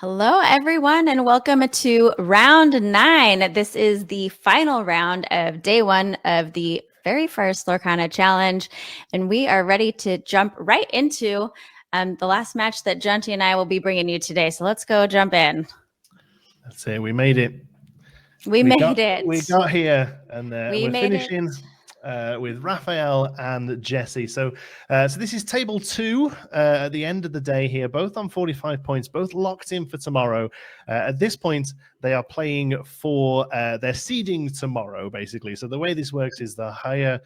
Hello, everyone, and welcome to round 9. This is the final round of day 1 of the very first Lorcana challenge, and we are ready to jump right into the last match that Jonti and I will be bringing you today. So let's go jump in. That's it. We made it. We made it. We got here, and we're finishing it. with Rafael and Jesse. So this is table 2 at the end of the day here, both on 45 points, both locked in for tomorrow. At this point, they are playing for their seeding tomorrow, basically. So the way this works is the higher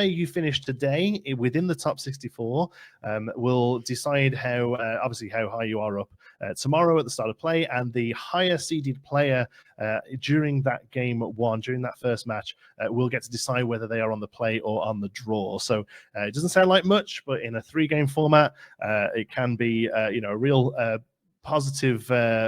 you finish today within the top 64 will decide how high you are up tomorrow at the start of play, and the higher seeded player during that game 1, during that first match, will get to decide whether they are on the play or on the draw. So it doesn't sound like much, but in a 3-game format, it can be a real positive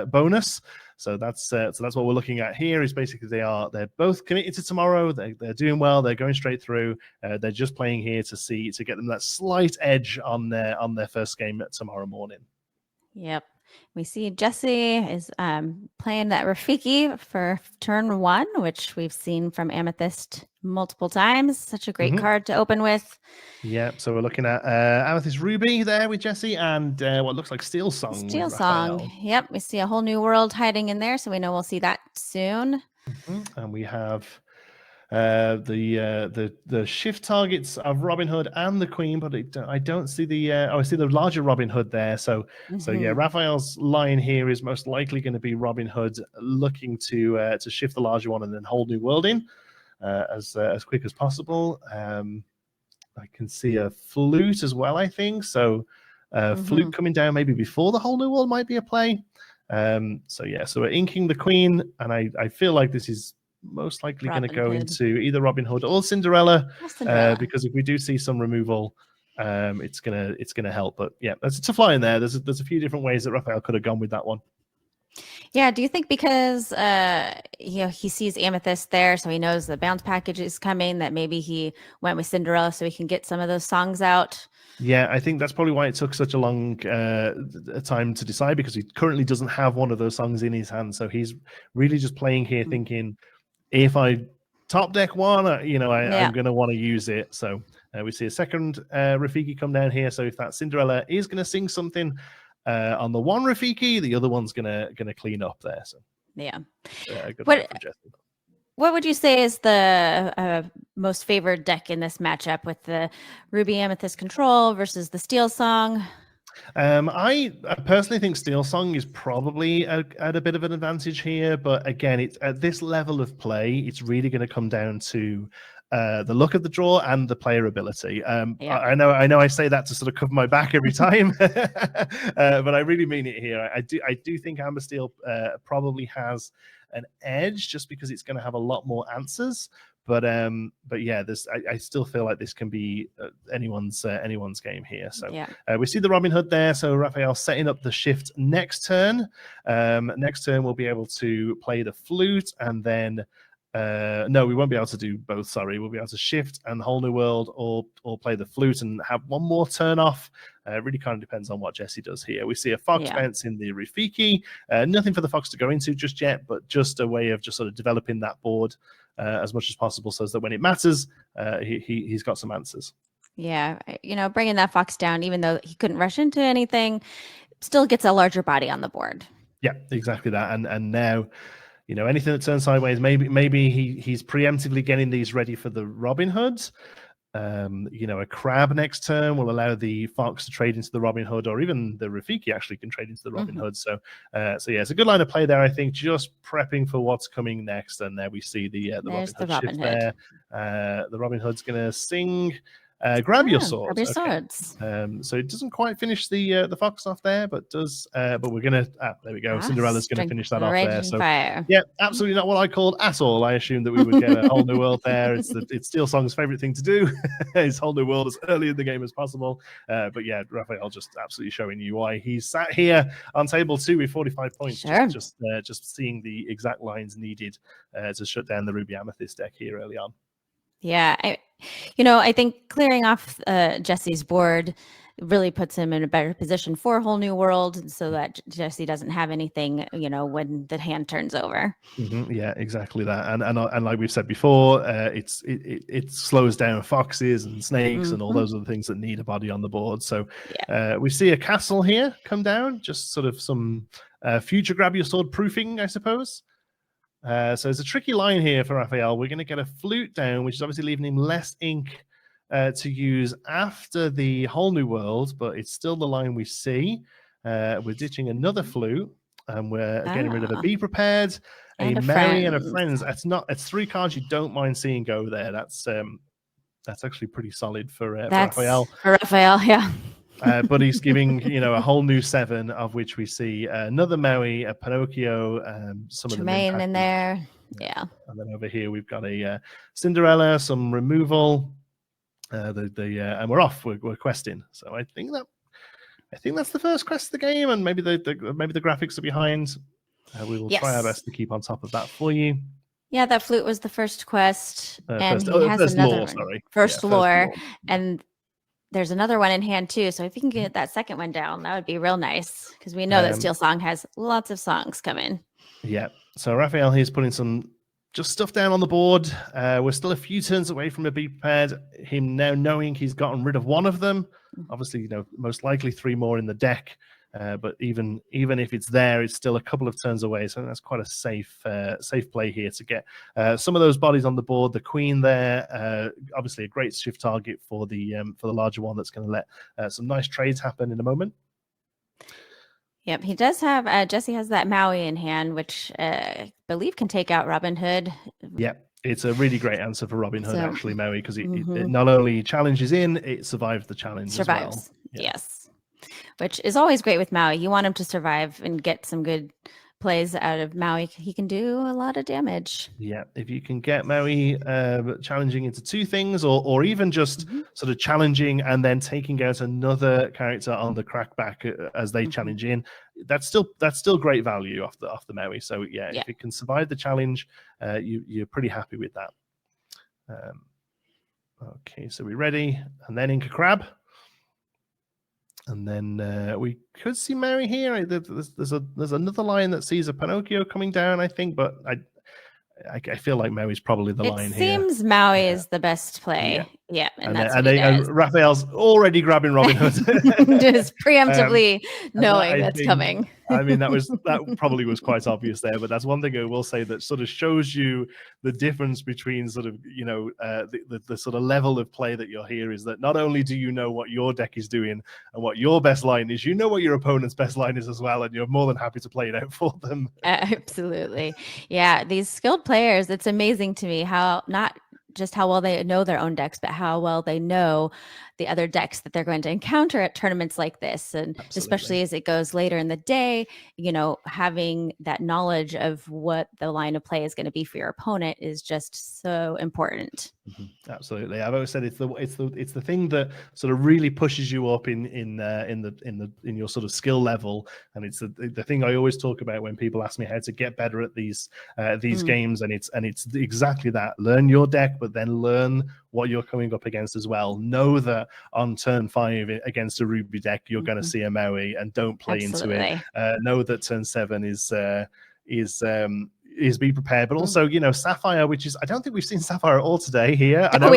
bonus. So that's what we're looking at here. Is basically they're both committed to tomorrow. They're doing well. They're going straight through. They're just playing here to get them that slight edge on their first game tomorrow morning. Yep. We see Jesse is playing that Rafiki for turn 1, which we've seen from Amethyst multiple times. Such a great card to open with. Yeah, so we're looking at Amethyst Ruby there with Jesse, and what looks like Steel Song. Steel Song. Yep, we see a whole new world hiding in there, so we know we'll see that soon. And we have the shift targets of Robin Hood and the Queen, but I don't see I see the larger Robin Hood there. So yeah, Raphael's line here is most likely going to be Robin Hood looking to shift the larger one and then hold New World in as quick as possible. I can see a flute as well, I think. So flute coming down maybe before the whole New World might be a play. So we're inking the Queen, and I feel like this is most likely going to go into either Robin Hood or Cinderella, because if we do see some removal, it's gonna help. But yeah, there's a tough line there. There's a few different ways that Raphael could have gone with that one. Yeah, do you think because he sees Amethyst there, so he knows the bounce package is coming, that maybe he went with Cinderella so he can get some of those songs out? Yeah, I think that's probably why it took such a long time to decide, because he currently doesn't have one of those songs in his hand. So he's really just playing here thinking, if I top deck one, I'm going to want to use it. So we see a second Rafiki come down here. So if that Cinderella is going to sing something on the one Rafiki, the other one's going to clean up there. So yeah, good one from Jesse. What would you say is the most favored deck in this matchup, with the Ruby Amethyst Control versus the Steel Song? I personally think Steel Song is probably at a bit of an advantage here, but again, it's at this level of play, it's really going to come down to the look of the draw and the player ability. I know I say that to sort of cover my back every time, but I really mean it here. I do think Amber Steel probably has an edge, just because it's going to have a lot more answers. But yeah, I still feel like this can be anyone's game here. So we see the Robin Hood there. So Raphael setting up the shift next turn. Next turn we'll be able to play the flute, and then no, we won't be able to do both. Sorry, we'll be able to shift and Whole New World, or play the flute and have one more turn off. It really kind of depends on what Jesse does here. We see a Fox bounce in the Rafiki. Nothing for the Fox to go into just yet, but just a way of just sort of developing that board as much as possible, so that when it matters, he's got some answers. Yeah, bringing that Fox down, even though he couldn't rush into anything, still gets a larger body on the board. Yeah, exactly that. And now, anything that turns sideways, maybe he's preemptively getting these ready for the Robin Hoods. A crab next turn will allow the Fox to trade into the Robin Hood, or even the Rafiki actually can trade into the Robin Hood. So yeah, it's a good line of play there, I think, just prepping for what's coming next. And there we see the Robin Hood shift there. The Robin Hood's going to sing grab your swords. Grab your swords. So it doesn't quite finish the Fox off there, but does. But we're gonna. There we go. Cinderella's gonna finish that off there. So yeah, absolutely not what I called at all. I assumed that we would get a Whole New World there. It's Steel Song's favorite thing to do. Is Whole New World as early in the game as possible. But yeah, Raphael just absolutely showing you why he's sat here on table 2 with 45 points. Sure. Just seeing the exact lines needed to shut down the Ruby Amethyst deck here early on. Yeah, I think clearing off Jesse's board really puts him in a better position for a whole new world so that Jesse doesn't have anything, when the hand turns over. Yeah, exactly that. And like we've said before, it slows down foxes and snakes and all those other things that need a body on the board. So we see a castle here come down, just sort of some future grab your sword proofing, I suppose. So there's a tricky line here for Rafael. We're going to get a flute down, which is obviously leaving him less ink to use after the whole new world, but it's still the line we see. We're ditching another flute, and we're getting rid of a be prepared, a Mary, and a friends. It's 3 cards you don't mind seeing go there. That's actually pretty solid for Rafael. For Rafael, yeah. But he's giving a whole new 7, of which we see another Maui, a Pinocchio, some Tremaine of them in there, yeah. And then over here we've got a Cinderella, some removal, and we're off. We're questing. So I think that's the first quest of the game, and maybe the graphics are behind. We will try our best to keep on top of that for you. Yeah, that flute was the first quest, and he has another first lore, and there's another one in hand too. So if you can get that second one down, that would be real nice, because we know that Steel Song has lots of songs coming. Yeah. So Rafael here's putting some just stuff down on the board. We're still a few turns away from a be prepared. Him now knowing he's gotten rid of one of them. Obviously, most likely 3 more in the deck. But even if it's there, it's still a couple of turns away. So that's quite a safe play here to get some of those bodies on the board. The queen there, obviously a great shift target for the larger one that's going to let some nice trades happen in a moment. Yep, he does have Jesse has that Maui in hand, which I believe can take out Robin Hood. Yep. It's a really great answer for Robin Hood, actually, Maui, because it not only challenges in, it survives the challenge as well. Yes. Which is always great with Maui. You want him to survive and get some good plays out of Maui. He can do a lot of damage. Yeah, if you can get Maui challenging into 2 things, or even just sort of challenging and then taking out another character on the crackback as they challenge in, that's still great value off the Maui. So yeah, if it can survive the challenge, you're pretty happy with that. Okay, so we're ready, and then Inca Crab. And then we could see Mary here. There's another line that sees a Pinocchio coming down, I think, but I feel like Maui's probably the line here. It seems Maui is the best play. Yeah, and that's what he does. Raphael's already grabbing Robin Hood. Just preemptively knowing that's coming. I mean, that probably was quite obvious there, but that's one thing I will say that sort of shows you the difference between sort of, the sort of level of play that you're here is that not only do you know what your deck is doing and what your best line is, you know what your opponent's best line is as well, and you're more than happy to play it out for them. Absolutely. Yeah, these skilled players, it's amazing to me how not just how well they know their own decks, but how well they know the other decks that they're going to encounter at tournaments like this. And especially as it goes later in the day, having that knowledge of what the line of play is going to be for your opponent is just so important. Absolutely. I've always said it's the thing that sort of really pushes you up in your sort of skill level, and it's the thing I always talk about when people ask me how to get better at these games, and it's exactly that. Learn your deck, but then learn what you're coming up against as well. Know that on turn 5 against a Ruby deck, you're going to see a Maui, and don't play into it. Know that turn 7 is be prepared, but also Sapphire, which is I don't think we've seen Sapphire at all today here. I know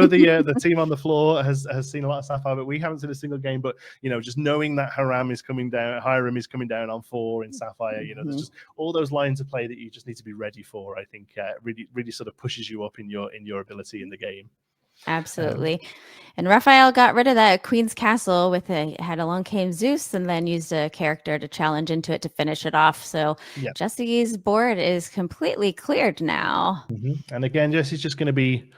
the team on the floor has seen a lot of Sapphire, but we haven't seen a single game. But just knowing that Hiram is coming down on 4 in Sapphire, there's just all those lines of play that you just need to be ready for. I think really sort of pushes you up in your ability in the game. Absolutely. And Raphael got rid of that Queen's Castle had Along Came Zeus, and then used a character to challenge into it to finish it off. So Jesse's board is completely cleared now. And again, Jesse's just going to be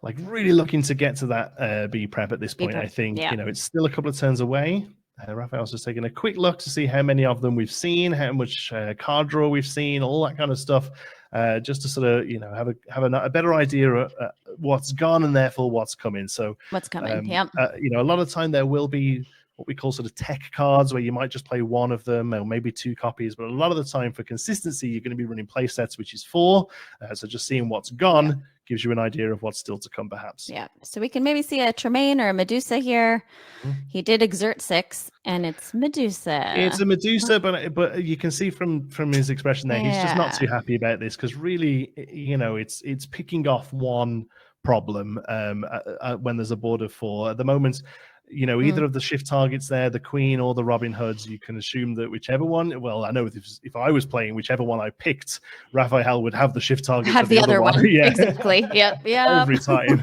like really looking to get to that B prep at this point. I think it's still a couple of turns away. Raphael's just taking a quick look to see how many of them we've seen, how much card draw we've seen, all that kind of stuff. Just to sort of have a better idea of what's gone and therefore what's coming. So what's coming? A lot of time there will be what we call sort of tech cards, where you might just play one of them or maybe 2 copies. But a lot of the time for consistency, you're going to be running play sets, which is 4. So just seeing what's gone gives you an idea of what's still to come, perhaps. Yeah. So we can maybe see a Tremaine or a Medusa here. He did exert 6, and it's Medusa. It's a Medusa, but you can see from his expression there, he's just not too happy about this, because really, it's picking off one problem when there's a board of 4. At the moment, either of the shift targets there, the Queen or the Robin Hoods, you can assume that whichever one, well, I know if I was playing, whichever one I picked, Raphael would have the shift target have for the other one. Yeah, exactly. Yep. Every time.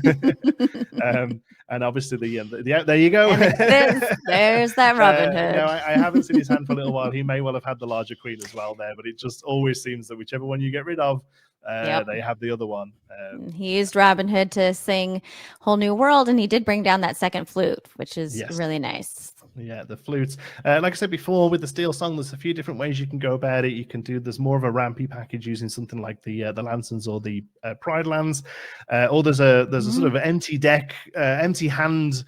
And obviously there you go. There's that Robin Hood. I haven't seen his hand for a little while. He may well have had the larger Queen as well there, but it just always seems that whichever one you get rid of, they have the other one. He used Robin Hood to sing Whole New World, and he did bring down that second flute, which is really nice. Yeah, the flutes. Like I said before, with the Steel Song, there's a few different ways you can go about it. There's more of a rampy package using something like the Lansons or the Pride Lands, or there's a sort of empty deck, empty hand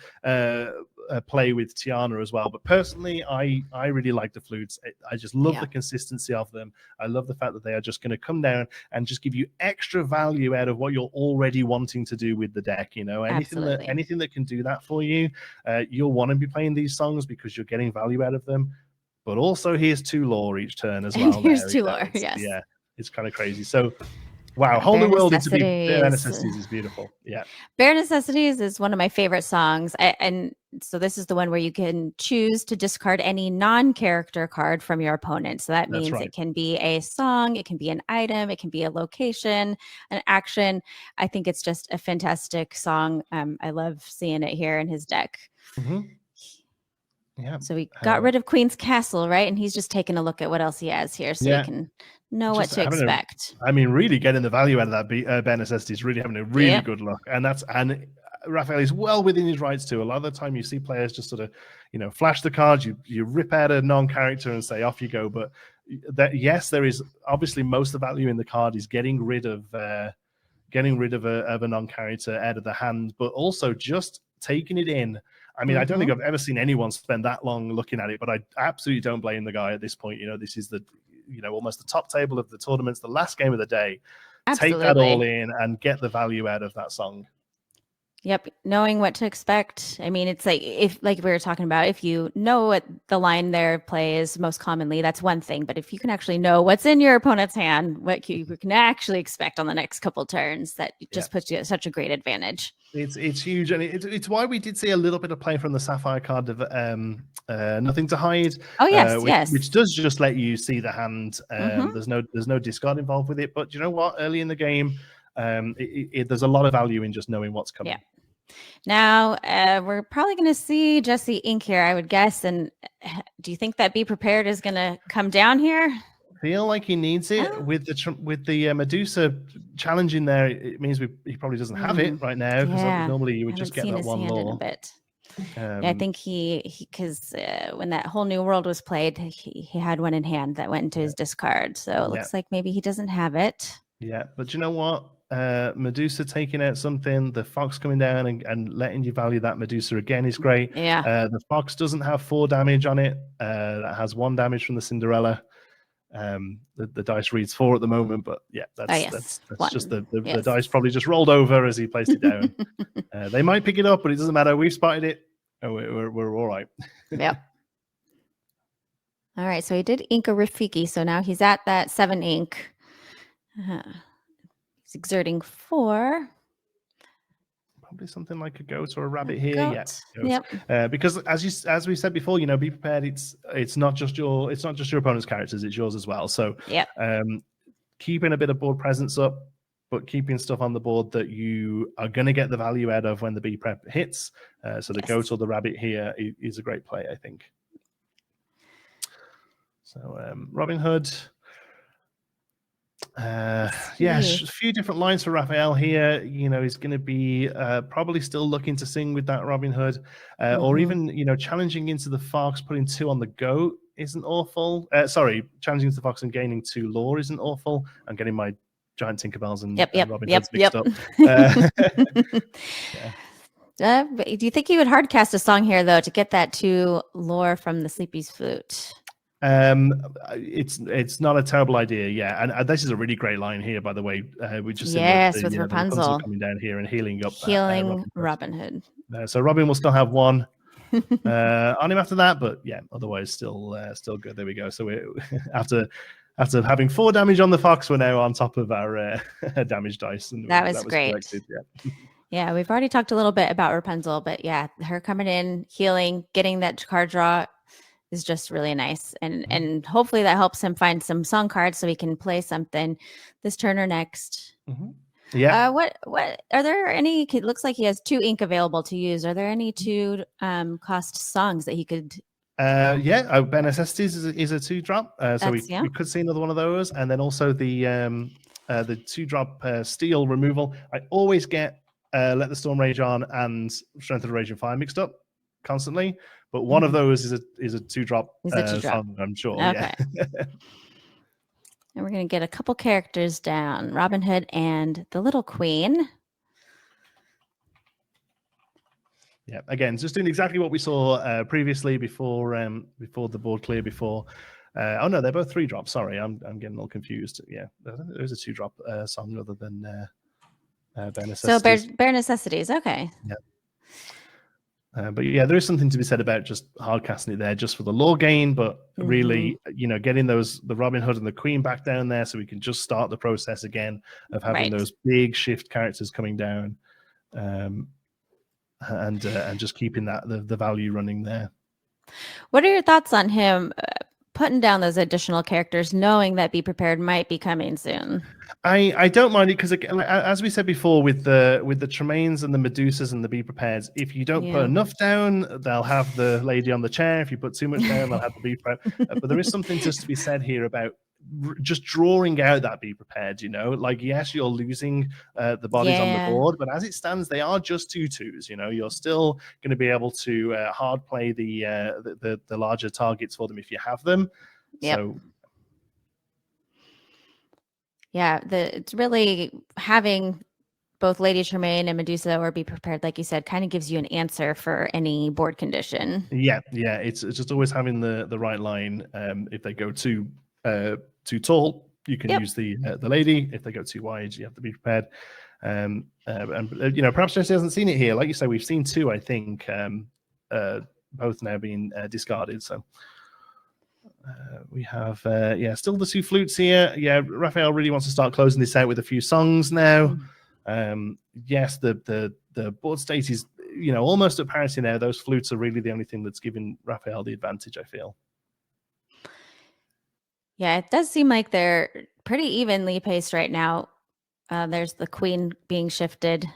play with Tiana as well. But personally, I really like the flutes. I just love the consistency of them. I love the fact that they are just going to come down and just give you extra value out of what you're already wanting to do with the deck. Anything that can do that for you, you'll want to be playing these songs because you're getting value out of them. But also, here's 2 lore each turn as well. Here's 2 lore. Yes. Yeah, it's kind of crazy. So. Wow, Whole New World into Bare Necessities is beautiful. Yeah. Bare Necessities is one of my favorite songs. And so this is the one where you can choose to discard any non-character card from your opponent. So that means it can be a song, it can be an item, it can be a location, an action. I think it's just a fantastic song. I love seeing it here in his deck. Yeah. So we got rid of Queen's Castle, right? And he's just taking a look at what else he has here, so you can know what to expect. Really getting the value out of that Bare Necessities, really having a really good look. And Raphael is well within his rights too. A lot of the time you see players just sort of, flash the cards, you rip out a non-character and say, off you go. But there is obviously most of the value in the card is getting rid of a non-character out of the hand, but also just taking it in. I don't think I've ever seen anyone spend that long looking at it, but I absolutely don't blame the guy at this point. This is almost the top table of the tournaments, the last game of the day. Absolutely. Take that all in and get the value out of that song. Yep. Knowing what to expect. It's like we were talking about, if you know what the line there plays most commonly, that's one thing. But if you can actually know what's in your opponent's hand, what you can actually expect on the next couple turns, that just puts you at such a great advantage. It's huge, and it's why we did see a little bit of play from the Sapphire card of Nothing to Hide. Oh yes, which does just let you see the hand. There's no discard involved with it, but you know what? Early in the game, there's a lot of value in just knowing what's coming. Yeah. Now we're probably going to see Jesse Ink here, I would guess. And do you think that Be Prepared is going to come down here? Feel like he needs it with the Medusa challenge in there. It means he probably doesn't have it right now, because normally you would just get that one lore. I think because when that Whole New World was played, he had one in hand that went into his discard. So it looks like maybe he doesn't have it. Yeah, but you know what? Medusa taking out something, the Fox coming down and letting you value that Medusa again is great. Yeah. The Fox doesn't have 4 damage on it. That has 1 damage from the Cinderella. The dice reads 4 at the moment, but that's just the dice probably just rolled over as he placed it down. They might pick it up, but it doesn't matter. We've spotted it. We're all right. Yep. All right, so he did ink a Rafiki, so now he's at that 7 ink. He's exerting 4. Probably something like a goat or a rabbit here. Yep. Because as we said before, be prepared. It's not just your opponent's characters, it's yours as well. So keeping a bit of board presence up, but keeping stuff on the board that you are going to get the value out of when the B prep hits. So the goat or the rabbit here is a great play, I think. So Robin Hood. A few different lines for Raphael here. He's going to be probably still looking to sing with that Robin Hood, or even challenging into the Fox, putting 2 on the goat isn't awful. Challenging into the Fox and gaining 2 lore isn't awful. I'm getting my giant Tinkerbells and Robin Hoods mixed up. Do you think he would hardcast a song here though to get that to lore from the Sleepy's flute? It's not a terrible idea, yeah. And this is a really great line here, by the way. We just seen With the Rapunzel coming down here and healing up Robin Hood. So Robin will still have one on him after that, but yeah, otherwise still good. There we go. So we after having 4 damage on the fox, we're now on top of our damage dice, and that was great. Corrected, yeah. Yeah, we've already talked a little bit about Rapunzel, but yeah, her coming in, healing, getting that card draw is just really nice, and hopefully that helps him find some song cards so he can play something this turn or next. Yeah. What are there any? It looks like he has 2 ink available to use. Are there any 2 cost songs that he could? Yeah, Bare Necessities is a 2-drop, so we could see another one of those, and then also the 2-drop Steel removal. I always get Let the Storm Rage On and Strength of the Raging Fire mixed up constantly, but one of those is a 2-drop song, I'm sure. Okay. Yeah. And we're going to get a couple characters down, Robin Hood and the Little Queen. Yeah, again, just doing exactly what we saw previously before the board clear before. Oh no, they're both 3-drops. Sorry, I'm getting all confused. Yeah, there's a 2-drop song other than Bare Necessities. So Bare Necessities, okay. Yeah. But yeah, there is something to be said about just hard casting it there just for the lore gain, but really, getting the Robin Hood and the Queen back down there so we can just start the process again of having those big shift characters coming down, and just keeping the value running there. What are your thoughts on him putting down those additional characters, knowing that Be Prepared might be coming soon? I don't mind it because, as we said before, with the Tremaines and the Medusas and the Be Prepared, if you don't put enough down, they'll have the lady on the chair. If you put too much down, they'll have the Be Prepared. But there is something just to be said here about just drawing out that Be Prepared. Like, yes, you're losing the bodies on the board, but as it stands, they are just 2/2s. You're still going to be able to hard play the larger targets for them if you have them. Yep. So. Yeah, it's really having both Lady Tremaine and Medusa or Be Prepared, like you said, kind of gives you an answer for any board condition. Yeah, it's just always having the right line. If they go too tall, you can use the lady. If they go too wide, you have to Be Prepared. And perhaps Jesse hasn't seen it here. Like you say, we've seen 2, I think, both now being discarded. So. We have still the 2 flutes here. Yeah, Rafael really wants to start closing this out with a few songs now. Yes, the board state is almost at parity now. Those flutes are really the only thing that's giving Rafael the advantage, I feel. Yeah, it does seem like they're pretty evenly paced right now. There's the Queen being shifted,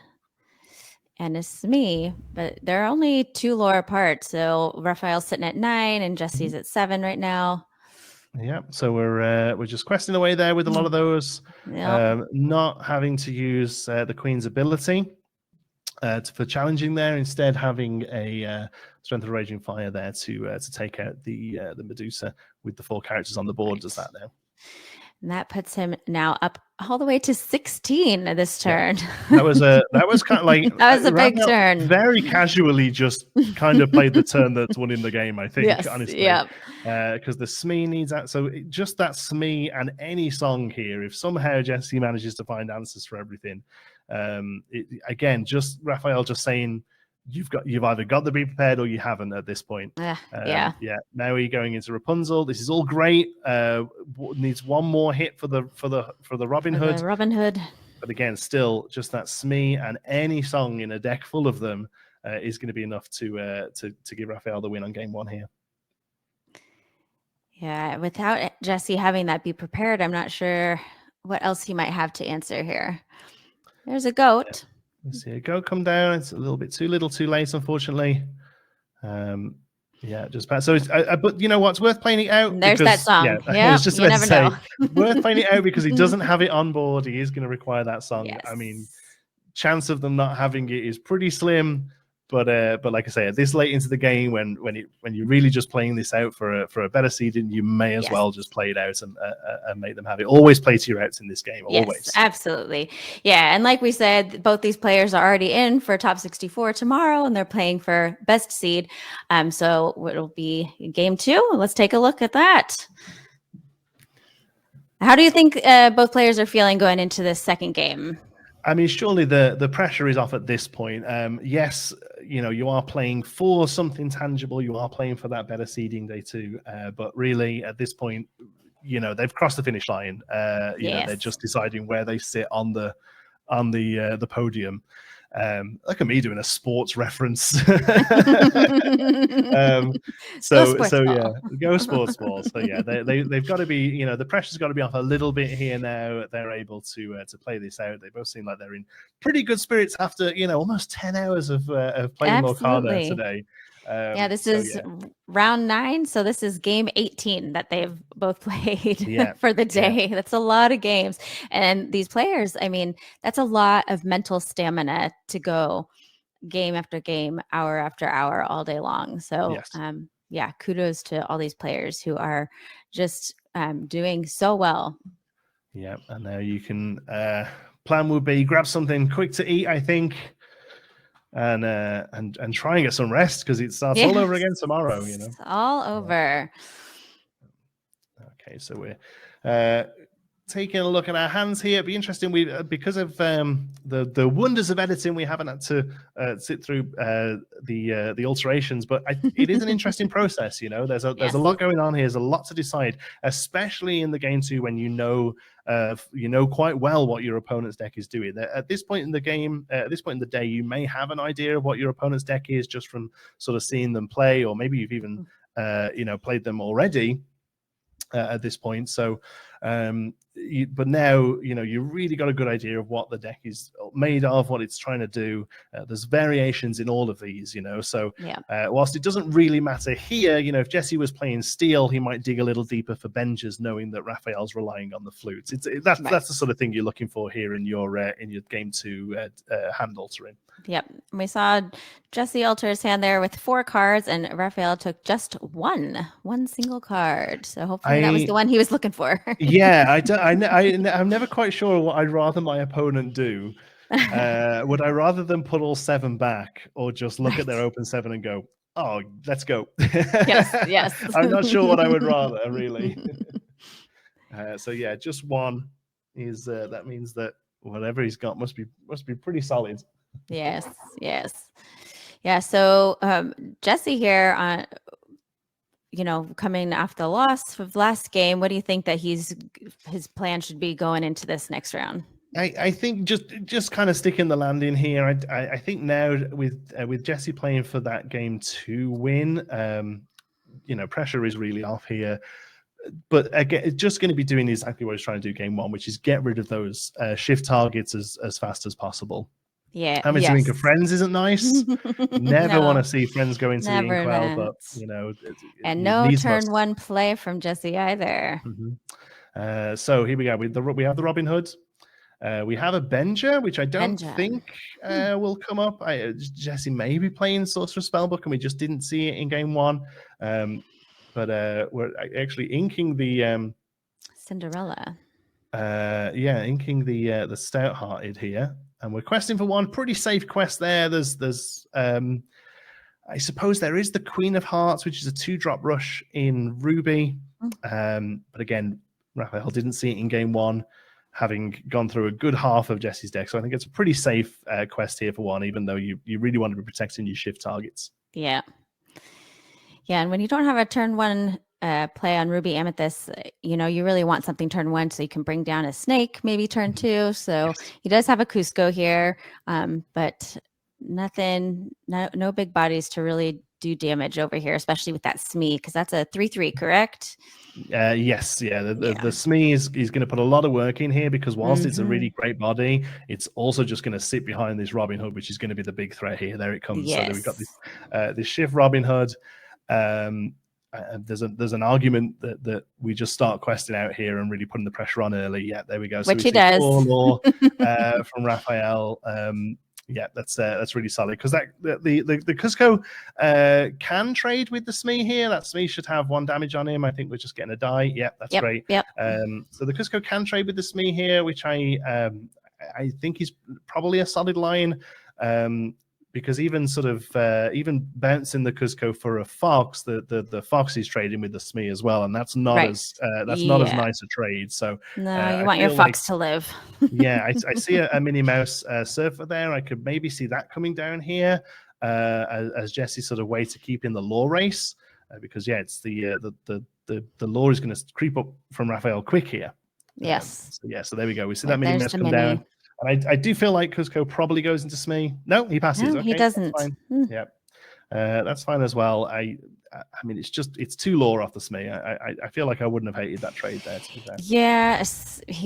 and it's me, but they're only 2 lore apart. So Raphael's sitting at 9 and Jesse's at 7 right now. Yeah, so we're just questing away there with a lot of those, not having to use the Queen's ability for challenging there. Instead, having a Strength of the Raging Fire there to take out the Medusa with the 4 characters on the board. Does that now? And that puts him now up all the way to 16 this turn. Yeah. That was kind of like that was a big turn. Very casually, just kind of played the turn that's won in the game. I think, honestly, because the SME needs that. So just that SME and any song here, if somehow Jesse manages to find answers for everything, again, just Raphael just saying. You've either got the Be Prepared or you haven't at this point. Yeah. Now we're going into Rapunzel. This is all great. Needs one more hit for the Robin Hood. Robin Hood. But again, still just that SME and any song in a deck full of them is going to be enough to give Raphael the win on game 1 here. Yeah, without Jesse having that Be Prepared, I'm not sure what else he might have to answer here. There's a goat. Yeah. Let's see a goat come down. It's a little bit too little, too late, unfortunately. Just so. But you know what's worth playing it out. There's that song. Yeah, it's just you never know. Worth playing it out because he doesn't have it on board. He is going to require that song. Yes. I mean, chance of them not having it is pretty slim. But like I say, at this late into the game, when you're really just playing this out for a better seeding, you may as well just play it out and make them have it. Always play to your outs in this game. Always. Yes, absolutely. Yeah, and like we said, both these players are already in for top 64 tomorrow, and they're playing for best seed. So it'll be game 2. Let's take a look at that. How do you think both players are feeling going into this second game? I mean, surely the pressure is off at this point. Yes, you are playing for something tangible. You are playing for that better seeding day 2. But really, at this point, they've crossed the finish line. They're just deciding where they sit on the podium. Look at me doing a sports reference. Go sports ball. So yeah, they've got to be, the pressure's got to be off a little bit here now. They're able to play this out. They both seem like they're in pretty good spirits after almost 10 hours of playing Lorcana today. This is round 9, so this is game 18 that they've both played for the day. That's a lot of games, and these players, I mean, that's a lot of mental stamina to go game after game, hour after hour, all day long. So kudos to all these players who are just doing so well. Yeah, and now you can plan would be grab something quick to eat, I think. And try and get some rest, because it starts all over again tomorrow. It's all over. Okay, so we're taking a look at our hands here. It'd be interesting. We because of the wonders of editing, we haven't had to sit through the alterations, but it is an interesting process. There's a lot going on here. There's a lot to decide, especially in the game 2, when you know quite well what your opponent's deck is doing. At this point in the game, at this point in the day, you may have an idea of what your opponent's deck is just from sort of seeing them play, or maybe you've even played them already at this point. So but now you really got a good idea of what the deck is made of, what it's trying to do. There's variations in all of these, so whilst it doesn't really matter here, if Jesse was playing steel, he might dig a little deeper for benches, knowing that Rafael's relying on the flutes. That's the sort of thing you're looking for here in your game 2 hand altering. Yep. We saw Jesse alter his hand there with 4 cards, and Rafael took just one single card. So hopefully that was the one he was looking for. I'm never quite sure what I'd rather my opponent do. Would I rather them put all 7 back, or just look at their open 7 and go, oh, let's go? Yes. I'm not sure what I would rather, really. Just one is that means that whatever he's got must be pretty solid. Yes. Yeah. So Jesse here, coming off the loss of last game, what do you think that his plan should be going into this next round? I think just kind of sticking the landing here. I think now with Jesse playing for that game 2 win, pressure is really off here. But again, it's just going to be doing exactly what he's trying to do game 1, which is get rid of those shift targets as fast as possible. Yeah. Having to link of friends isn't nice. Never want to see friends go into the inkwell, but and no turn 1 play from Jesse either. Mm-hmm. So here we go. We have the Robin Hood. We have a Benja, which I don't think will come up. Jesse may be playing Sorcerer Spellbook, and we just didn't see it in game 1. But we're actually inking the Cinderella. Inking the Stout-Hearted here. And we're questing for one pretty safe quest there. There's I suppose there is the Queen of Hearts, which is a 2-drop rush in Ruby. But again, Rafael didn't see it in game 1, having gone through a good half of Jesse's deck. So I think it's a pretty safe quest here for 1, even though you really want to be protecting your shift targets. Yeah, and when you don't have a turn 1 play on Ruby Amethyst, you really want something turn 1 so you can bring down a snake, maybe turn 2. So he does have a Cusco here, but nothing, no big bodies to really do damage over here, especially with that Smee, because that's a 3/3, correct? Yes, the Smee is going to put a lot of work in here, because whilst it's a really great body, it's also just going to sit behind this Robin Hood, which is going to be the big threat here. There it comes. Yes. So we've got this shift Robin Hood. There's an argument that we just start questing out here and really putting the pressure on early. Yeah, there we go. Which he does. 4 more from Rafael. Yeah, that's really solid because the Cusco can trade with the Smee here. That Smee should have 1 damage on him. I think we're just getting a die. Yeah, that's great. Yep. So the Cusco can trade with the Smee here, which I think is probably a solid line. Because even sort of even bouncing the Cusco for a fox, the fox is trading with the Smee as well, and that's not as not as nice a trade. So no, you want your fox to live. Yeah, I see a Minnie Mouse surfer there. I could maybe see that coming down here as Jesse's sort of way to keep in the lore race, because yeah, it's the lore is going to creep up from Rafael quick here. Yes. So there we go. We see that Minnie Mouse come down. And I do feel like Cusco probably goes into Smee. No, he passes. No, okay, he doesn't. That's fine. Yeah, that's fine as well. I mean, it's 2 lore off the Smee. I feel like I wouldn't have hated that trade there, to be fair. Yeah,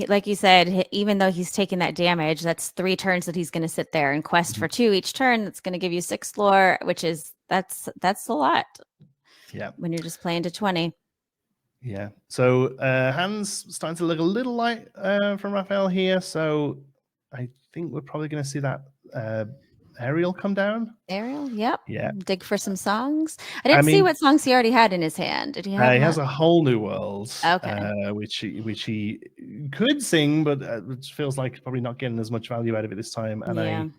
like you said, even though he's taking that damage, that's 3 turns that he's going to sit there and quest for 2 each turn. That's going to give you 6 lore, which is that's a lot. Yeah, when you're just playing to 20. Yeah. So hands starting to look a little light from Rafael here. So I think we're probably going to see that Ariel come down. Ariel, yep. Yeah. Dig for some songs. I didn't see what songs he already had in his hand. Did he have? He has a Whole New World. Okay. Which he could sing, but it feels like probably not getting as much value out of it this time. And I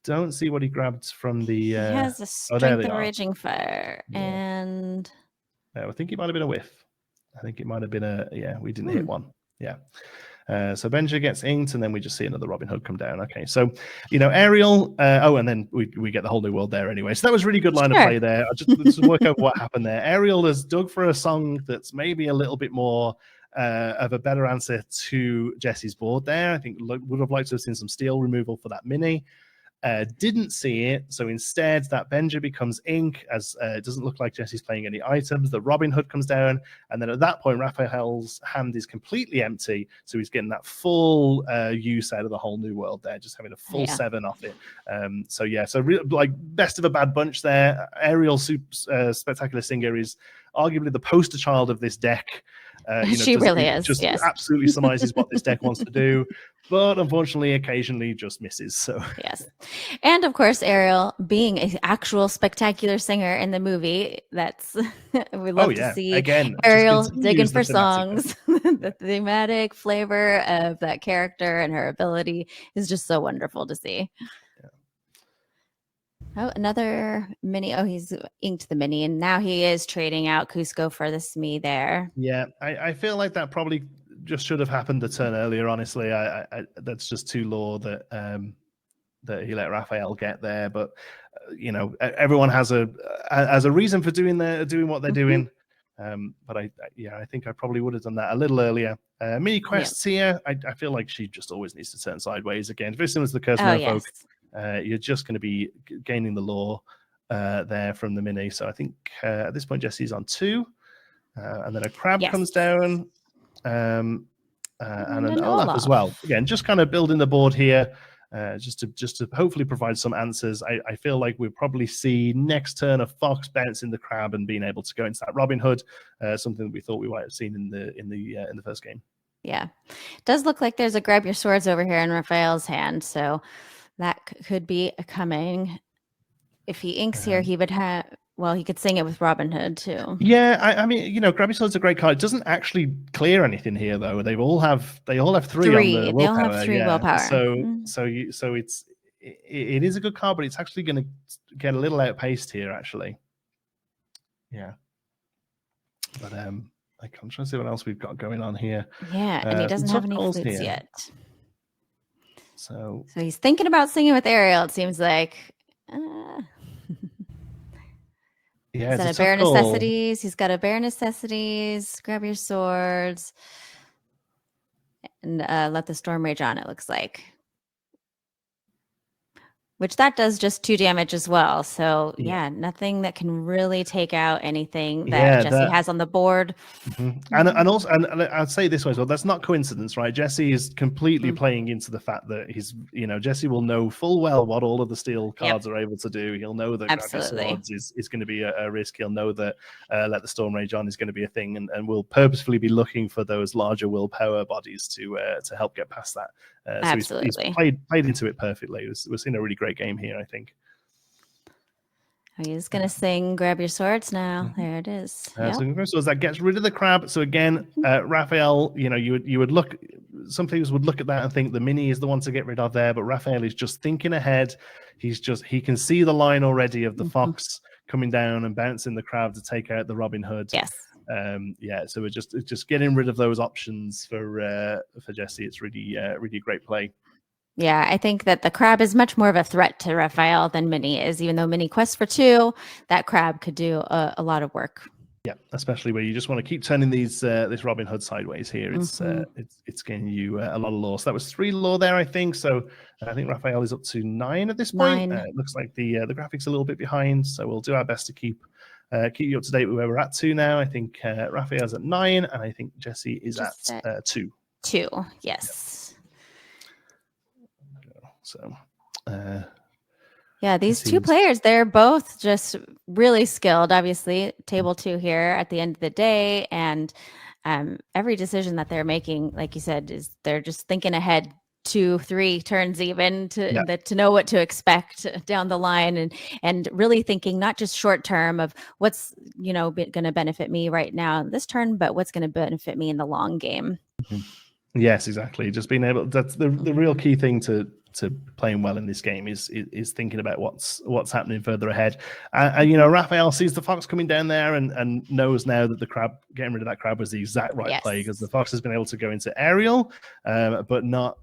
don't see what he grabbed from the. He has a Strength of Raging Fire, and I think it might have been a whiff. I think it might have been we didn't hit one. Yeah. So Benja gets inked, and then we just see another Robin Hood come down. Okay, so Ariel. And then we get the Whole New World there anyway. So that was really good line of play there. Let's work out what happened there. Ariel has dug for a song that's maybe a little bit more of a better answer to Jesse's board there. I think would have liked to have seen some steel removal for that mini. Didn't see it, so instead that Benja becomes ink, as it doesn't look like Jesse's playing any items. The Robin Hood comes down, and then at that point Raphael's hand is completely empty, so he's getting that full use out of the Whole New World there, just having a full 7 off it. So like best of a bad bunch there. Ariel Spectacular Singer is arguably the poster child of this deck. She really is. Just absolutely summarizes what this deck wants to do, but unfortunately, occasionally just misses. So yes, and of course, Ariel being an actual spectacular singer in the movie. That's we love to see again Ariel digging for songs. The thematic flavor of that character and her ability is just so wonderful to see. Oh, another mini. Oh, he's inked the mini, and now he is trading out Cusco for the Smee there. Yeah, I feel like that probably just should have happened a turn earlier. Honestly, that's just too lore that he let Rafael get there. But everyone has a reason for doing what they're doing. But I think I probably would have done that a little earlier. Mini quests here. I feel like she just always needs to turn sideways again. Very similar to the Curse of Folk. You're just going to be gaining the lore there from the mini. So I think at this point Jesse's on 2, and then a crab comes down, and an Olaf as well. Again, just kind of building the board here, just to hopefully provide some answers. I feel like we'll probably see next turn a fox bouncing the crab and being able to go into that Robin Hood, something that we thought we might have seen in the first game. Yeah, it does look like there's a grab your swords over here in Raphael's hand, so that could be coming. If he inks here, he would have. Well, he could sing it with Robin Hood too. Yeah, I mean, Grab Your Sword's a great card. It doesn't actually clear anything here, though. They all have 3 on the willpower. They all have 3 willpower. So it is a good card, but it's actually going to get a little outpaced here, actually. Yeah. But I'm trying to see what else we've got going on here. Yeah, and he doesn't have any flutes yet. So he's thinking about singing with Ariel, it seems like. Yeah, he's got a Bare Necessities. He's got a Bare Necessities. Grab your swords. And let the storm rage on, it looks like. Which that does just 2 damage as well. So nothing that can really take out anything that Jesse has on the board. Mm-hmm. And also, and I'd say this way as well, that's not coincidence, right? Jesse is completely playing into the fact that Jesse will know full well what all of the steel cards are able to do. He'll know that Grab Your Swords is going to be a risk. He'll know that Let the Storm Rage On is going to be a thing, and will purposefully be looking for those larger willpower bodies to help get past that. So he's played into it perfectly. We're seeing a really great great game here, I think. He's going to sing, grab your swords now. There it is. So that gets rid of the crab. So again, Rafael, you would look, some people would look at that and think the mini is the one to get rid of there, but Rafael is just thinking ahead. He can see the line already of the fox coming down and bouncing the crab to take out the Robin Hood. Yes. So it's just getting rid of those options for Jesse. It's really great play. Yeah, I think that the crab is much more of a threat to Rafael than Mini is, even though Mini quests for 2, that crab could do a lot of work. Yeah, especially where you just want to keep turning this Robin Hood sideways here. It's getting you a lot of lore. So that was 3 lore there, I think. So I think Rafael is up to 9 at this point. It looks like the graphics a little bit behind, so we'll do our best to keep you up to date with where we're at to now. I think Rafael's at 9, and I think Jesse is at 2. 2, yes. So, yeah, these 2 players, they're both just really skilled, obviously, table 2 here at the end of the day. And every decision that they're making, like you said, is they're just thinking ahead 2, 3 turns even to know what to expect down the line, and really thinking not just short term of what's going to benefit me right now this turn, but what's going to benefit me in the long game. Yes, exactly. Just being able, that's the real key thing to playing well in this game is thinking about what's happening further ahead. Rafael sees the fox coming down there and knows now that getting rid of that crab was the exact right play, because the fox has been able to go into aerial, but not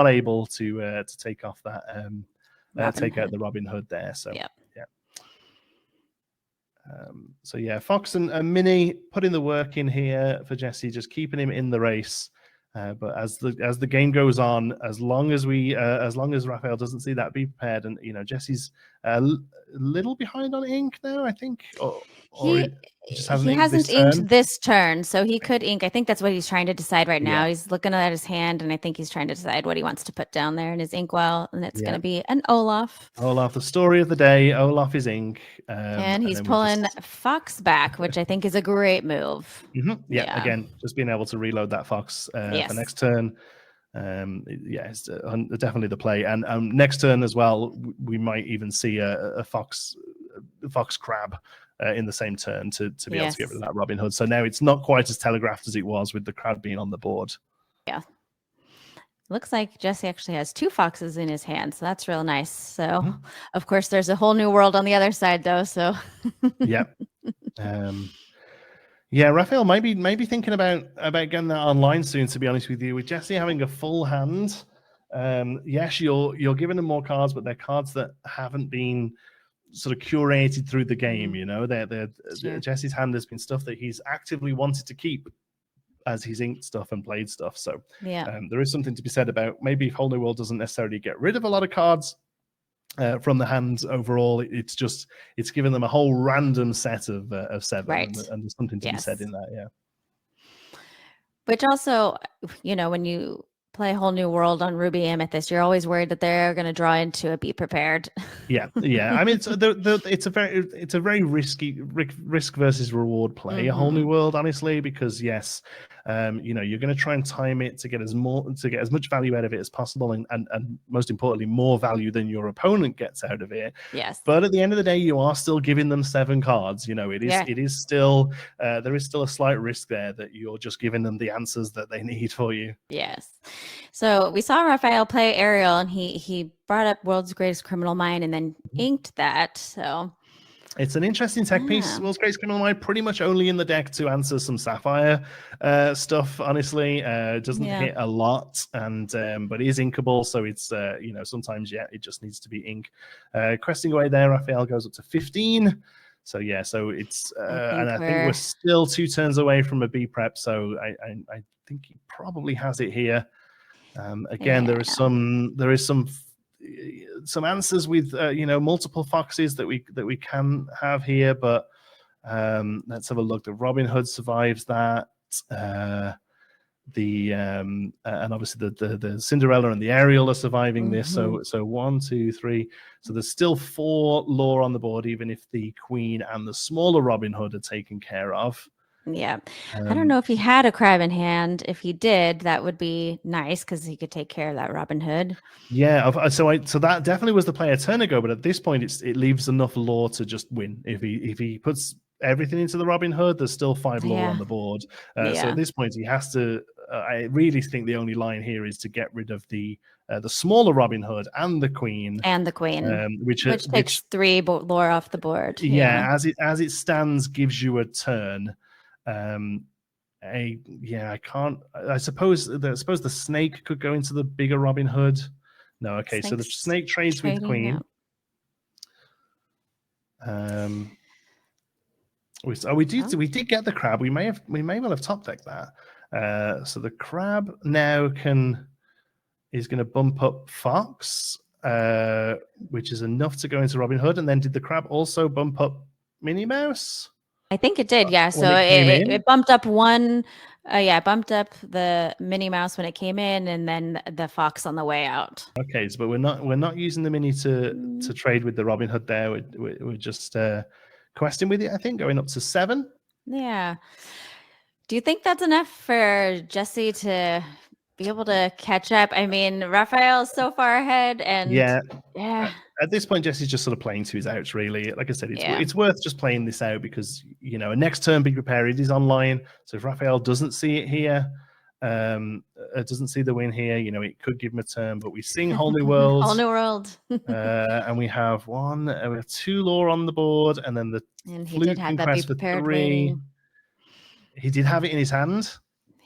able to take off that take out the Robin Hood there. So Fox and Mini putting the work in here for Jesse, just keeping him in the race. But as the game goes on, as long as Rafael doesn't see that, be prepared. And Jesse's a little behind on ink now, I think. He hasn't inked this turn, so he could ink. I think that's what he's trying to decide right now. He's looking at his hand, and I think he's trying to decide what he wants to put down there in his inkwell, and it's going to be an Olaf. Olaf, the story of the day. Olaf is ink, and he's pulling Fox back, which I think is a great move. Again, just being able to reload that Fox for next turn. It's definitely the play. And next turn as well, we might even see a Fox crab in the same turn to be able to get rid of that Robin Hood. So now it's not quite as telegraphed as it was with the crab being on the board. Yeah. Looks like Jesse actually has 2 foxes in his hand, so that's real nice. So, of course, there's a whole new world on the other side, though. So, Rafael might be thinking about getting that online soon. To be honest with you, with Jesse having a full hand, yes, you're giving them more cards, but they're cards that haven't been sort of curated through the game. Jesse's hand has been stuff that he's actively wanted to keep as he's inked stuff and played stuff. So there is something to be said about maybe Whole New World doesn't necessarily get rid of a lot of cards from the hands overall. It's given them a whole random set of 7, and there's something to be said in that. Which also, when you play Whole New World on Ruby Amethyst, you're always worried that they're going to draw into a Be Prepared. I mean, it's a very risky risk versus reward play, a Whole New World, honestly, because you're going to try and time it to get as much value out of it as possible, and most importantly, more value than your opponent gets out of it. Yes. But at the end of the day, you are still giving them 7 cards. It is still there is still a slight risk there that you're just giving them the answers that they need for you. Yes. So we saw Rafael play Ariel, and he brought up World's Greatest Criminal Mind and then inked that. So it's an interesting tech piece. World's Greatest Criminal Mind pretty much only in the deck to answer some Sapphire stuff. Honestly, doesn't hit a lot, and but is inkable. So it's sometimes it just needs to be ink. Cresting away there, Rafael goes up to 15. So so it's and I think we're still 2 turns away from a B prep. So I think he probably has it here. Again, there is some answers with multiple foxes that we can have here, but let's have a look. The Robin Hood survives that. And obviously the Cinderella and the Ariel are surviving this. So 1, 2, 3. So there's still 4 lore on the board, even if the Queen and the smaller Robin Hood are taken care of. Yeah. I don't know if he had a crab in hand. If he did, that would be nice because he could take care of that Robin Hood. Yeah, so that definitely was the play a turn ago, but at this point, it leaves enough lore to just win. If he puts everything into the Robin Hood, there's still 5 lore on the board. So at this point, he has to. I really think the only line here is to get rid of the smaller Robin Hood and the Queen, which takes 3 lore off the board. Yeah, as it stands, gives you a turn. I can't. I suppose the snake could go into the bigger Robin Hood. No, okay. So the snake trades with Queen. Yeah. We did get the crab. We may well have top decked that. So the crab now is going to bump up Fox, which is enough to go into Robin Hood. And then did the crab also bump up Minnie Mouse? I think it did, yeah. So it bumped up one, bumped up the Minnie Mouse when it came in, and then the fox on the way out. Okay, but we're not using the Minnie to trade with the Robin Hood there. We're just questing with it. I think going up to 7. Yeah. Do you think that's enough for Jesse to be able to catch up? I mean, Raphael's so far ahead, and yeah. At this point, Jesse's just sort of playing to his outs, really. Like I said, it's worth just playing this out because, next turn, Be Prepared, it is online. So if Raphael doesn't see it here, doesn't see the win here, it could give him a turn. But we sing Whole New World. Whole New World. And we have 2 lore on the board, and then he did have that Be Prepared waiting. He did have it in his hand.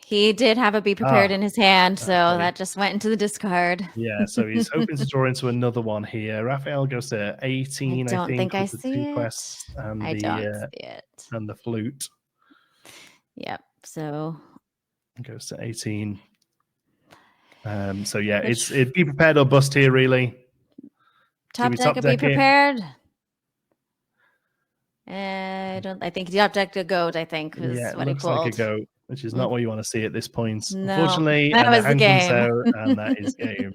He did have a Be Prepared in his hand, so that just went into the discard. Yeah, so he's hoping to draw into another one here. Raphael goes to 18, I think I see it. Quests and I don't see it. And the flute. Yep, so... It goes to 18. So yeah, it's Be Prepared or bust here, really. Top deck or Be Prepared? I think top deck a goat, I think, was what he pulled. Like a goat. Which is not what you want to see at this point. No, unfortunately, that was the game. And that is game.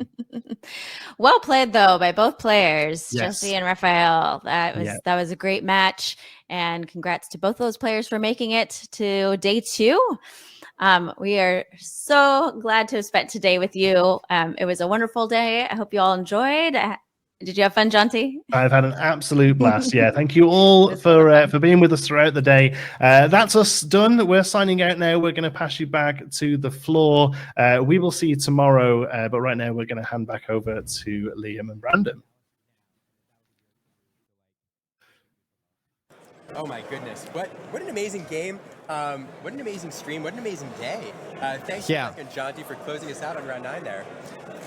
Well played, though, by both players, Jesse and Raphael. That was a great match. And congrats to both those players for making it to day 2. We are so glad to have spent today with you. It was a wonderful day. I hope you all enjoyed. Did you have fun, Jonti? I've had an absolute blast. Yeah, thank you all for being with us throughout the day. That's us done. We're signing out now. We're going to pass you back to the floor. We will see you tomorrow. But right now, we're going to hand back over to Liam and Brandon. Oh my goodness! What an amazing game! What an amazing stream! What an amazing day! Thanks, Mark and Jonti, for closing us out on round 9 there.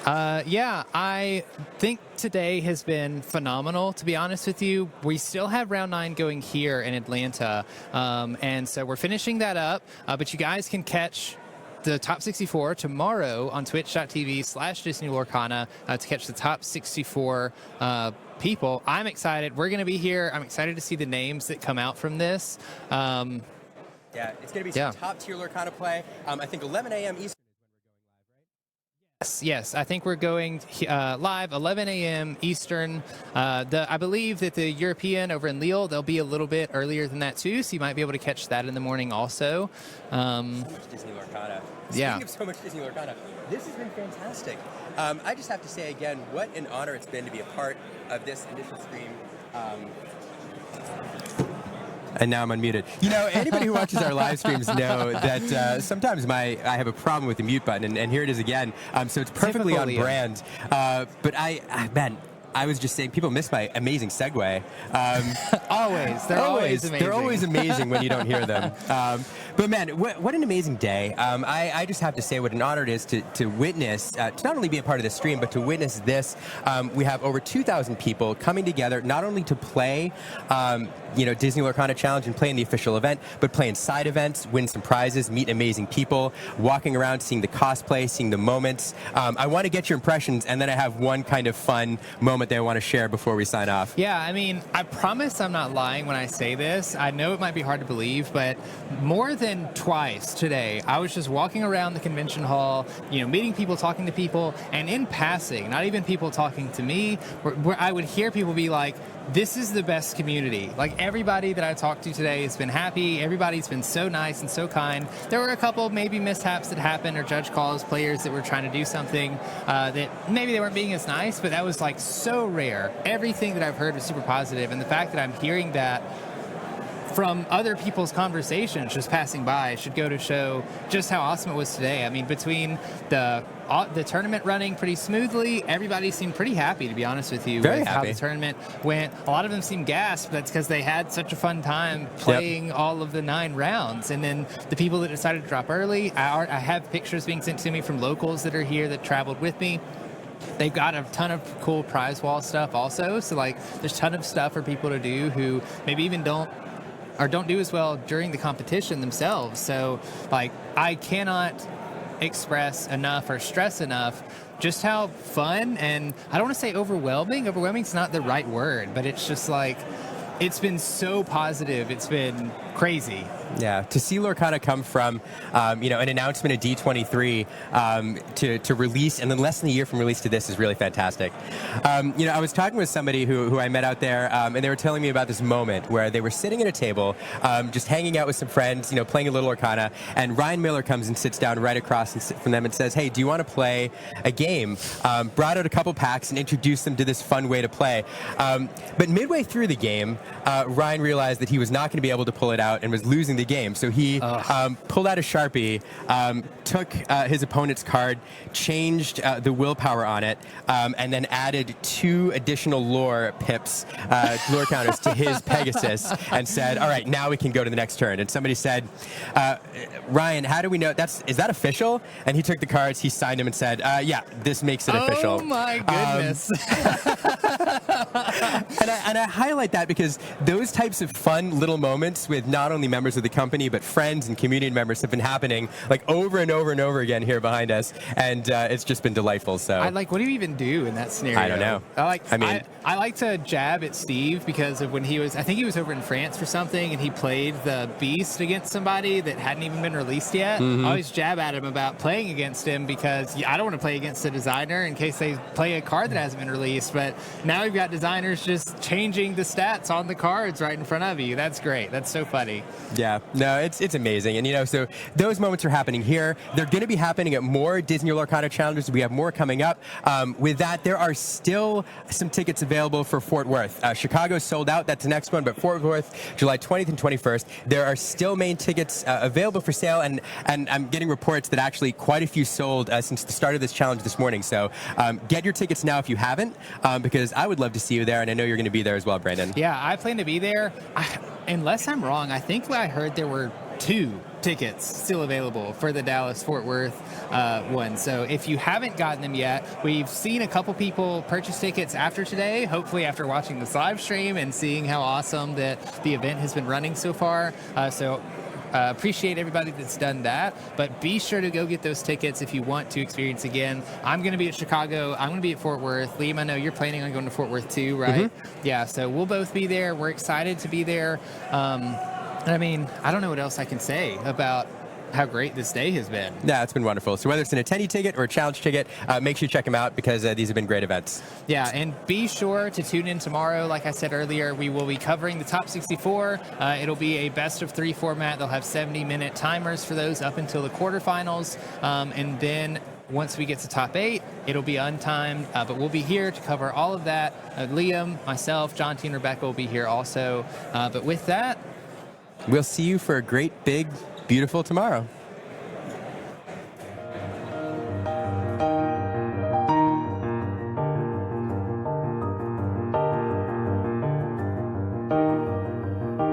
I think today has been phenomenal, to be honest with you. We still have round 9 going here in Atlanta, and so we're finishing that up, but you guys can catch the top 64 tomorrow on twitch.tv/Disney Lorcana to catch the top 64 people. I'm excited. We're going to be here. I'm excited to see the names that come out from this. Yeah, it's going to be some top-tier Lorcana play. I think 11 a.m. Eastern. Yes, I think we're going live 11 a.m. Eastern. I believe that the European over in Lille, they'll be a little bit earlier than that too, so you might be able to catch that in the morning also. So much Disney Lorcana. Speaking of so much Disney Lorcana, this has been fantastic. I just have to say again, what an honor it's been to be a part of this initial stream. And now I'm unmuted. Anybody who watches our live streams know that sometimes I have a problem with the mute button, and here it is again. So it's perfectly on brand. But I was just saying, people miss my amazing segue. Always. They're always amazing. They're always amazing when you don't hear them. But man, what an amazing day. I just have to say what an honor it is to witness, to not only be a part of the stream, but to witness this. We have over 2,000 people coming together, not only to play Disney Lorcana Challenge and play in the official event, but play in side events, win some prizes, meet amazing people, walking around, seeing the cosplay, seeing the moments. I want to get your impressions, and then I have one kind of fun moment that I want to share before we sign off. Yeah, I mean, I promise I'm not lying when I say this. I know it might be hard to believe, but more than twice today, I was just walking around the convention hall, meeting people, talking to people, and in passing, not even people talking to me, where I would hear people be like, this is the best community. Like, everybody that I talked to today has been happy. Everybody's been so nice and so kind. There were a couple maybe mishaps that happened, or judge calls, players that were trying to do something that maybe they weren't being as nice, but that was like so rare. Everything that I've heard was super positive, and the fact that I'm hearing that from other people's conversations just passing by should go to show just how awesome it was today. I mean, between the tournament running pretty smoothly, everybody seemed pretty happy, to be honest with you, Very with happy. how the tournament went. A lot of them seemed gassed, but that's because they had such a fun time playing all of the 9 rounds. And then the people that decided to drop early, I have pictures being sent to me from locals that are here that traveled with me. They've got a ton of cool prize wall stuff also. So, like, there's a ton of stuff for people to do who maybe even don't do as well during the competition themselves. So, like, I cannot express enough or stress enough just how fun, and I don't want to say overwhelming. Overwhelming is not the right word, but it's just like, it's been so positive. It's been crazy. Yeah, to see Lorcana come from, an announcement at D23 to release, and then less than a year from release to this is really fantastic. I was talking with somebody who I met out there, and they were telling me about this moment where they were sitting at a table, just hanging out with some friends, playing a little Lorcana, and Ryan Miller comes and sits down right across from them and says, "Hey, do you want to play a game?" Brought out a couple packs and introduced them to this fun way to play. But midway through the game, Ryan realized that he was not going to be able to pull it out and was losing the game. So he pulled out a Sharpie, took his opponent's card, changed the willpower on it, and then added 2 additional lore pips, lore counters to his Pegasus, and said, "All right, now we can go to the next turn." And somebody said, "Ryan, how do we know is that official?" And he took the cards, he signed them, and said, "Yeah, this makes it official." Oh my goodness. And I highlight that because those types of fun little moments with not only members of the company but friends and community members have been happening like over and over and over again here behind us, and it's just been delightful. So what do you even do in that scenario? I don't know. I like to jab at Steve because of when I think he was over in France for something, and he played the Beast against somebody that hadn't even been released yet. I always jab at him about playing against him because I don't want to play against a designer in case they play a card that hasn't been released. But now we've got designers just changing the stats on the cards right in front of you. That's great. That's so funny. Yeah, no, it's amazing. And, so those moments are happening here. They're going to be happening at more Disney Lorcana challenges. We have more coming up. With that, there are still some tickets available for Fort Worth. Chicago's sold out. That's the next one. But Fort Worth, July 20th and 21st, there are still main tickets available for sale. And I'm getting reports that actually quite a few sold since the start of this challenge this morning. So get your tickets now if you haven't, because I would love to see you there. And I know you're going to be there as well, Brandon. Yeah, I plan to be there. Unless I'm wrong, I think I heard there were 2 tickets still available for the Dallas-Fort Worth one. So if you haven't gotten them yet, we've seen a couple people purchase tickets after today, hopefully after watching this live stream and seeing how awesome that the event has been running so far. Appreciate everybody that's done that, but be sure to go get those tickets if you want to experience again. I'm going to be at Chicago. I'm going to be at Fort Worth. Liam, I know you're planning on going to Fort Worth too, right? Yeah, so we'll both be there. We're excited to be there. I don't know what else I can say about how great this day has been. Yeah, it's been wonderful. So whether it's an attendee ticket or a challenge ticket, make sure you check them out because these have been great events. Yeah, and be sure to tune in tomorrow. Like I said earlier, we will be covering the top 64. It'll be a best of 3 format. They'll have 70-minute timers for those up until the quarterfinals. And then once we get to top 8, it'll be untimed, but we'll be here to cover all of that. Liam, myself, Jonti, and Rebekah will be here also. But with that, we'll see you for a great, big, beautiful tomorrow.